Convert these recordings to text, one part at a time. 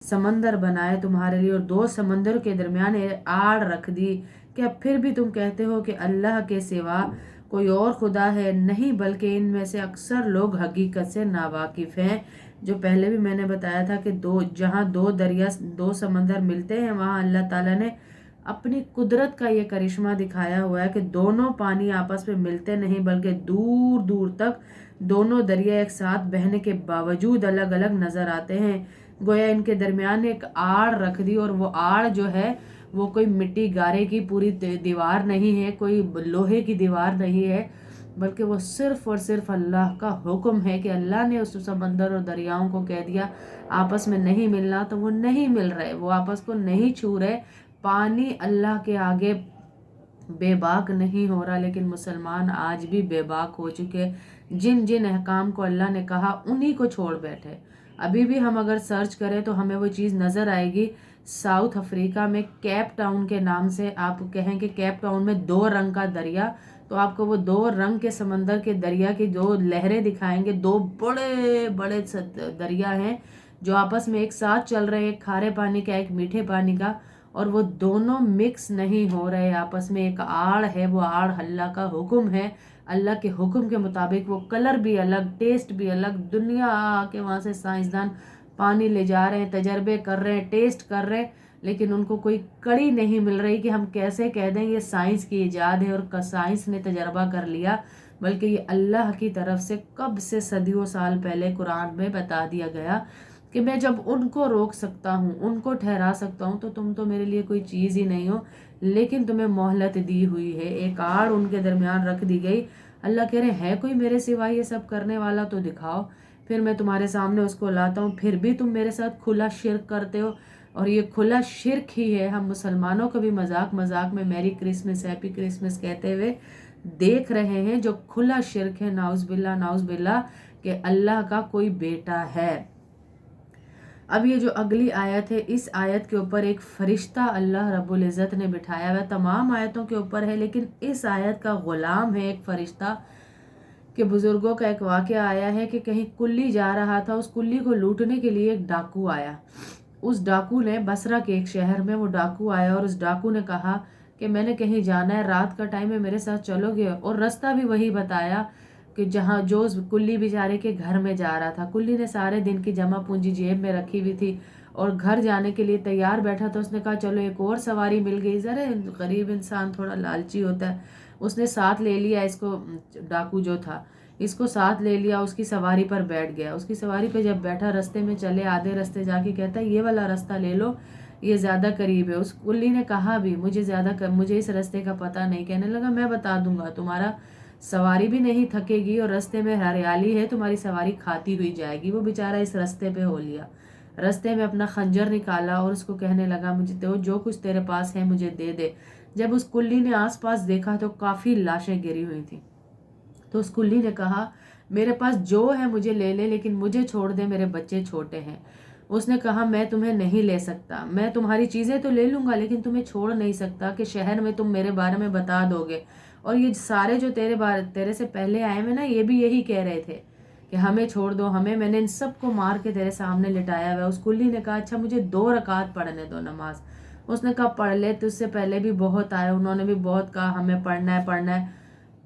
समंदर बनाए तुम्हारे लिए और दो समंदरों के दरमियान आड़ रख दी। क्या फिर भी तुम कहते हो कि अल्लाह के सिवा कोई और खुदा है? नहीं, बल्कि इनमें से अक्सर लोग हकीकत से नावाकिफ हैं। जो पहले भी मैंने बताया था कि जहाँ दो दरिया दो समंदर मिलते हैं वहाँ अल्लाह ताला ने अपनी कुदरत का ये करिश्मा दिखाया हुआ है कि दोनों पानी आपस में मिलते नहीं, बल्कि दूर दूर तक दोनों दरिया एक साथ बहने के बावजूद अलग अलग नजर आते हैं। गोया इनके दरमियान एक आड़ रख दी, और वो आड़ जो है वो कोई मिट्टी गारे की पूरी दीवार नहीं है, कोई लोहे की दीवार नहीं है, बल्कि वो सिर्फ और सिर्फ अल्लाह का हुक्म है कि अल्लाह ने उस समंदर और दरियाओं को कह दिया आपस में नहीं मिलना, तो वो नहीं मिल रहे, वो आपस को नहीं छू रहे। पानी अल्लाह के आगे बेबाक नहीं हो रहा, लेकिन मुसलमान आज भी बेबाक हो चुके। जिन जिन अहकाम को अल्लाह ने कहा उन्हीं को छोड़ बैठे। अभी भी हम अगर सर्च करें तो हमें वो चीज़ नज़र आएगी। साउथ अफ्रीका में केप टाउन के नाम से आप कहें कि केप टाउन में दो रंग का दरिया, तो आपको वो दो रंग के समंदर के दरिया की दो लहरें दिखाएंगे। दो बड़े बड़े दरिया हैं जो आपस में एक साथ चल रहे हैं, एक खारे पानी का एक मीठे पानी का, और वो दोनों मिक्स नहीं हो रहे आपस में। एक आड़ है, वो आड़ अल्लाह का हुक्म है। अल्लाह के हुक्म के मुताबिक वो कलर भी अलग, टेस्ट भी अलग। दुनिया आके वहाँ से साइंसदान पानी ले जा रहे हैं, तजर्बे कर रहे हैं, टेस्ट कर रहे हैं, लेकिन उनको कोई कड़ी नहीं मिल रही कि हम कैसे कह दें ये साइंस की ईजाद है और साइंस ने तजर्बा कर लिया, बल्कि ये अल्लाह की तरफ से कब से सदियों साल पहले कुरान में बता दिया गया कि मैं जब उनको रोक सकता हूँ, उनको ठहरा सकता हूँ, तो तुम तो मेरे लिए कोई चीज़ ही नहीं हो। लेकिन तुम्हें मोहलत दी हुई है, एक आड़ उनके दरमियान रख दी गई। अल्लाह कह रहे हैं कोई मेरे सिवा ये सब करने वाला, तो दिखाओ, फिर मैं तुम्हारे सामने उसको लाता हूँ। फिर भी तुम मेरे साथ खुला शिर्क करते हो, और ये खुला शिर्क ही है। हम मुसलमानों को भी मजाक मजाक में मैरी क्रिसमस, हैप्पी क्रिसमस कहते हुए देख रहे हैं, जो खुला शिर्क है। नाउज बिल्ला कि अल्लाह का कोई बेटा है। अब ये जो अगली आयत है, इस आयत के ऊपर एक फरिश्ता अल्लाह रब्बुल इज़्ज़त ने बिठाया हुआ, तमाम आयतों के ऊपर है, लेकिन इस आयत का गुलाम है एक फरिश्ता। के बुजुर्गों का एक वाक़या आया है कि कहीं कुल्ली जा रहा था, उस कुल्ली को लूटने के लिए एक डाकू आया। उस डाकू ने, बसरा के एक शहर में वो डाकू आया, और उस डाकू ने कहा कि मैंने कहीं जाना है, रात का टाइम है, मेरे साथ चलोगे? और रास्ता भी वही बताया कि जहाँ जो उस कुल्ली बेचारे के घर में जा रहा था। कुल्ली ने सारे दिन की जमा पूंजी जेब में रखी हुई थी और घर जाने के लिए तैयार बैठा, तो उसने कहा चलो एक और सवारी मिल गई। ज़रा गरीब इंसान थोड़ा लालची होता है, उसने साथ ले लिया इसको, डाकू जो था इसको साथ ले लिया, उसकी सवारी पर बैठ गया। उसकी सवारी पर जब बैठा, रास्ते में चले, आधे रास्ते जाके कहता है ये वाला रास्ता ले लो, ये ज़्यादा करीब है। उस कुल्ली ने कहा भी मुझे इस रास्ते का पता नहीं। कहने लगा मैं बता दूंगा, तुम्हारा सवारी भी नहीं थकेगी और रास्ते में हरियाली है, तुम्हारी सवारी खाती हुई जाएगी। वो बेचारा इस रास्ते पे हो लिया, रास्ते में अपना खंजर निकाला और उसको कहने लगा मुझे तो जो कुछ तेरे पास है मुझे दे दे। जब उस कुल्ली ने आसपास देखा तो काफ़ी लाशें गिरी हुई थी, तो उस कुल्ली ने कहा मेरे पास जो है मुझे ले ले, लेकिन मुझे छोड़ दे, मेरे बच्चे छोटे हैं। उसने कहा मैं तुम्हें नहीं ले सकता, मैं तुम्हारी चीज़ें तो ले लूँगा लेकिन तुम्हें छोड़ नहीं सकता कि शहर में तुम मेरे बारे में बता दोगे। और ये सारे जो तेरे से पहले आए हुए ना, ये भी यही कह रहे थे कि हमें छोड़ दो, हमें, मैंने इन सबको मार के तेरे सामने लिटाया हुआ। उस कुल्ली ने कहा अच्छा मुझे 2 रकात पढ़ने दो नमाज। उसने कहा पढ़ ले, तुझसे पहले भी बहुत आए, उन्होंने भी बहुत कहा हमें पढ़ना है पढ़ना है,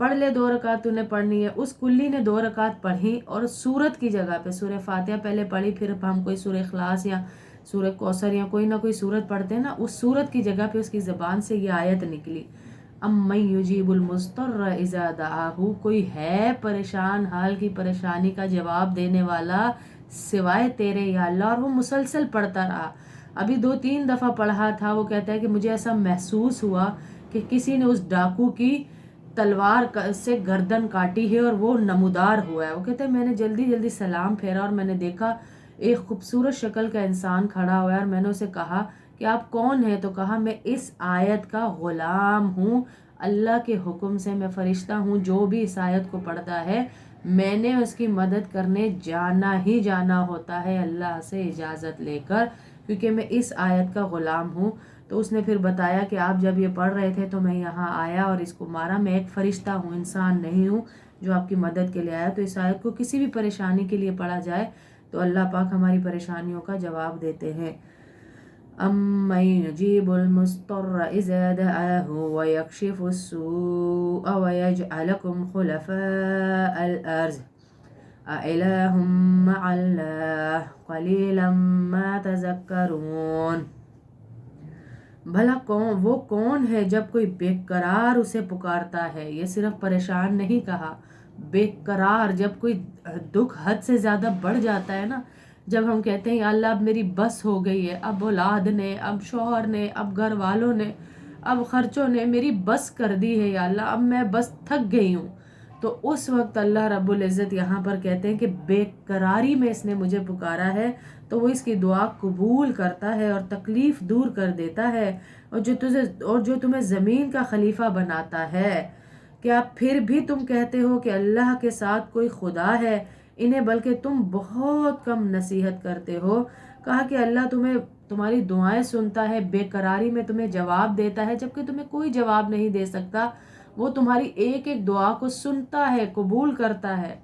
पढ़ ले, 2 रकात तूने पढ़नी है। उस कुल्ली ने 2 रकात पढ़ी और सूरत की जगह पे सूरह फातिहा पहले पढ़ी, फिर हम कोई सूरह इखलास या सूरह कौसर या कोई ना कोई सूरत पढ़ते हैं ना, उस सूरत की जगह पे उसकी ज़बान से ये आयत निकली, अम्मन युजीबुल मुस्तर्र इज़ा दआहू, कोई है परेशान हाल की परेशानी का जवाब देने वाला सिवाय तेरे या अल्लाह। और वो मुसलसल पढ़ता रहा, अभी 2-3 दफ़ा पढ़ा था। वो कहता है कि मुझे ऐसा महसूस हुआ कि किसी ने उस डाकू की तलवार से गर्दन काटी है और वो नमूदार हुआ है। वो कहते हैं मैंने जल्दी जल्दी सलाम फेरा और मैंने देखा एक खूबसूरत शक्ल का इंसान खड़ा हुआ है, और मैंने उसे कहा कि आप कौन हैं? तो कहा मैं इस आयत का गुलाम हूँ, अल्लाह के हुक्म से मैं फरिश्ता हूँ, जो भी इस आयत को पढ़ता है मैंने उसकी मदद करने जाना ही जाना होता है अल्लाह से इजाज़त लेकर, क्योंकि मैं इस आयत का गुलाम हूँ। तो उसने फिर बताया कि आप जब ये पढ़ रहे थे तो मैं यहाँ आया और इसको मारा, मैं एक फरिश्ता हूँ, इंसान नहीं हूँ जो आपकी मदद के लिए आया। तो इस आयत को किसी भी परेशानी के लिए पढ़ा जाए تو اللہ پاک ہماری پریشانیوں کا جواب دیتے ہیں۔ أَمَّن يُجِيبُ الْمُضْطَرَّ إِذَا دَعَاهُ وَيَكْشِفُ السُّوءَ وَيَجْعَلُكُمْ خُلَفَاءَ الْأَرْضِ أَإِلَٰهٌ مَّعَ اللَّهِ قَلِيلًا مَّا تَذَكَّرُونَ۔ بھلا وہ کون ہے جب کوئی بے قرار اسے پکارتا ہے، یہ صرف پریشان نہیں کہا، بے قرار جب کوئی دکھ حد سے زیادہ بڑھ جاتا ہے نا، جب ہم کہتے ہیں یا اللہ اب میری بس ہو گئی ہے، اب اولاد نے، اب شوہر نے، اب گھر والوں نے، اب خرچوں نے میری بس کر دی ہے یا اللہ، اب میں بس تھک گئی ہوں، تو اس وقت اللہ رب العزت یہاں پر کہتے ہیں کہ بے قراری میں اس نے مجھے پکارا ہے تو وہ اس کی دعا قبول کرتا ہے اور تکلیف دور کر دیتا ہے، اور جو تمہیں زمین کا خلیفہ بناتا ہے۔ کیا پھر بھی تم کہتے ہو کہ اللہ کے ساتھ کوئی خدا ہے؟ انہیں بلکہ تم بہت کم نصیحت کرتے ہو۔ کہا کہ اللہ تمہاری دعائیں سنتا ہے، بے قراری میں تمہیں جواب دیتا ہے جبکہ تمہیں کوئی جواب نہیں دے سکتا، وہ تمہاری ایک ایک دعا کو سنتا ہے، قبول کرتا ہے،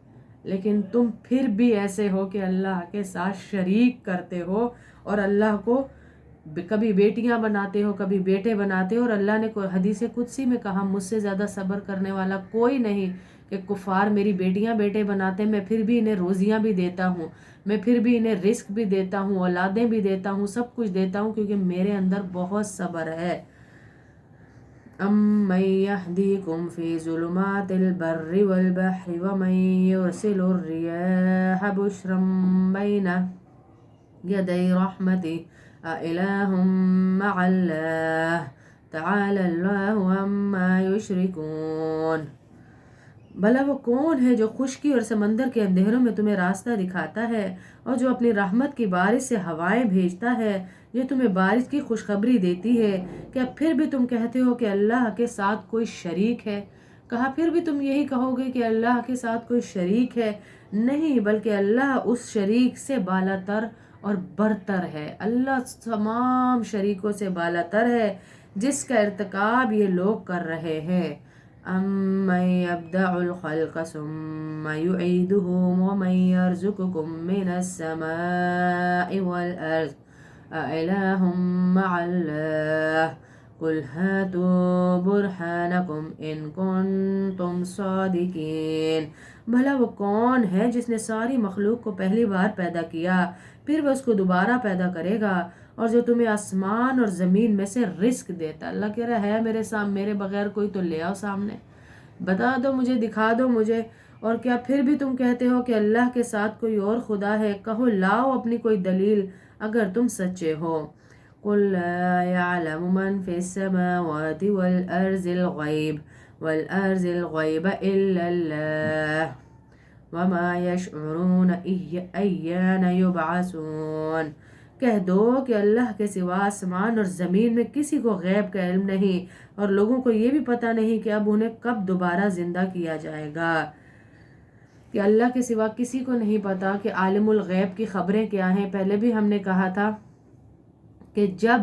لیکن تم پھر بھی ایسے ہو کہ اللہ کے ساتھ شریک کرتے ہو اور اللہ کو کبھی بیٹیاں بناتے ہو، کبھی بیٹے بناتے ہو، اور اللہ نے حدیث قدسی میں کہا مجھ سے زیادہ صبر کرنے والا کوئی نہیں کہ کفار میری بیٹیاں بیٹے بناتے، میں پھر بھی انہیں روزیاں بھی دیتا ہوں، میں پھر بھی انہیں رزق بھی دیتا ہوں، اولادیں بھی دیتا ہوں، سب کچھ دیتا ہوں کیونکہ میرے اندر بہت صبر ہے۔ أَمَّن يَهْدِيكُمْ فِي ظُلُمَاتِ الْبَرِّ وَالْبَحْرِ وَمَن يُرْسِلُ الرِّيَاحَ بُشْرًا بَيْنَ يَدَيْ رَحْمَتِهِ أَإِلَٰهٌ مَّعَ اللَّهِ تَعَالَى اللَّهُ عَمَّا يُشْرِكُونَ۔ بھلا وہ کون ہے جو خشکی اور سمندر کے اندھیروں میں تمہیں راستہ دکھاتا ہے، اور جو اپنی رحمت کی بارش سے ہوائیں بھیجتا ہے، جو تمہیں بارش کی خوشخبری دیتی ہے؟ کیا پھر بھی تم کہتے ہو کہ اللہ کے ساتھ کوئی شریک ہے؟ کہا پھر بھی تم یہی کہو گے کہ اللہ کے ساتھ کوئی شریک ہے؟ نہیں، بلکہ اللہ اس شریک سے بالا تر اور برتر ہے۔ اللہ تمام شریکوں سے بالا تر ہے جس کا ارتکاب یہ لوگ کر رہے ہیں۔ أَمَّن يَبْدَأُ الْخَلْقَ ثُمَّ يُعِيدُهُ وَمَن يَرْزُقُكُم مِّنَ السَّمَاءِ وَالْأَرْضِ أَإِلَٰهٌ مَّعَ اللَّهِ قُلْ هَاتُوا بُرْهَانَكُمْ إِن كُنتُمْ صَادِقِينَ۔ بھلا وہ کون ہے جس نے ساری مخلوق کو پہلی بار پیدا کیا، پھر وہ اس کو دوبارہ پیدا کرے گا، اور جو تمہیں آسمان اور زمین میں سے رزق دیتا؟ اللہ کہہ رہا ہے میرے سامنے، میرے بغیر کوئی تو لے آؤ سامنے، بتا دو مجھے، دکھا دو مجھے۔ اور کیا پھر بھی تم کہتے ہو کہ اللہ کے ساتھ کوئی اور خدا ہے؟ کہو لاؤ اپنی کوئی دلیل اگر تم سچے ہو۔ قُل لَا يَعْلَمُ مَن فِي السَّمَاوَاتِ وَالْأَرْضِ الْغَيْبَ إِلَّا اللَّهُ وَمَا يَشْعُرُونَ أَيَّانَ يُبْعَثُونَ۔ کہہ دو کہ اللہ کے سوا آسمان اور زمین میں کسی کو غیب کا علم نہیں، اور لوگوں کو یہ بھی پتہ نہیں کہ اب انہیں کب دوبارہ زندہ کیا جائے گا۔ کہ اللہ کے سوا کسی کو نہیں پتا کہ عالم الغیب کی خبریں کیا ہیں۔ پہلے بھی ہم نے کہا تھا کہ جب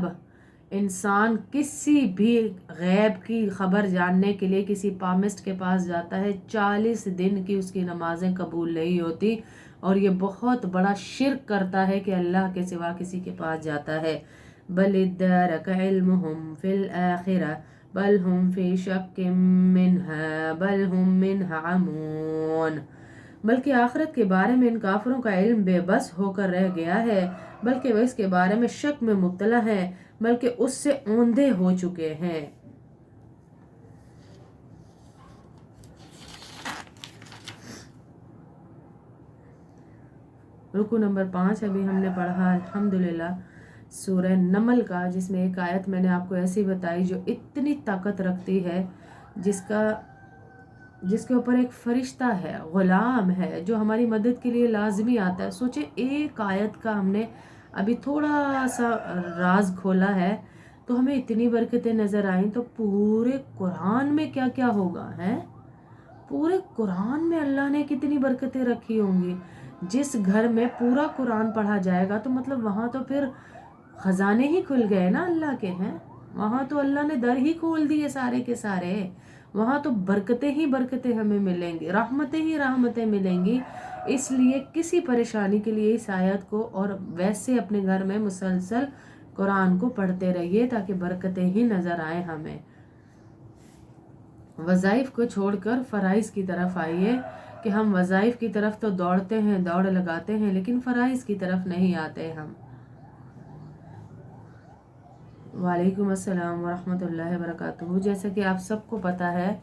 انسان کسی بھی غیب کی خبر جاننے کے لیے کسی پامسٹ کے پاس جاتا ہے، 40 دن کی اس کی نمازیں قبول نہیں ہوتی، اور یہ بہت بڑا شرک کرتا ہے کہ اللہ کے سوا کسی کے پاس جاتا ہے۔ بل ادارک علمہم فی الآخرہ بل ہم فی شک منہا بل ہم منہا عمون۔ بلکہ آخرت کے بارے میں ان کافروں کا علم بے بس ہو کر رہ گیا ہے، بلکہ وہ اس کے بارے میں شک میں مبتلا ہیں، بلکہ اس سے اوندھے ہو چکے ہیں۔ رکو نمبر 5 ابھی ہم نے پڑھا الحمدللہ سورہ نمل کا، جس میں ایک آیت میں نے آپ کو ایسی بتائی جو اتنی طاقت رکھتی ہے، جس کے اوپر ایک فرشتہ ہے، غلام ہے، جو ہماری مدد کے لیے لازمی آتا ہے۔ سوچے ایک آیت کا ہم نے ابھی تھوڑا سا راز کھولا ہے تو ہمیں اتنی برکتیں نظر آئیں، تو پورے قرآن میں کیا کیا ہوگا ہے؟ پورے قرآن میں اللہ نے کتنی برکتیں رکھی ہوں گی۔ جس گھر میں پورا قرآن پڑھا جائے گا تو مطلب وہاں تو پھر خزانے ہی کھل گئے نا اللہ کے، ہیں وہاں تو اللہ نے در ہی کھول دیے سارے کے سارے، وہاں تو برکتیں ہی برکتیں ہمیں ملیں گی، رحمتیں ہی رحمتیں ملیں گی۔ اس لیے کسی پریشانی کے لیے اس آیت کو اور ویسے اپنے گھر میں مسلسل قرآن کو پڑھتے رہیے تاکہ برکتیں ہی نظر آئیں ہمیں۔ وظائف کو چھوڑ کر فرائض کی طرف آئیے کہ ہم وظائف کی طرف تو دوڑتے ہیں، دوڑ لگاتے ہیں، لیکن فرائض کی طرف نہیں آتے ہم۔ وعلیکم السلام ورحمۃ اللہ وبرکاتہ۔ جیسا کہ آپ سب کو پتہ ہے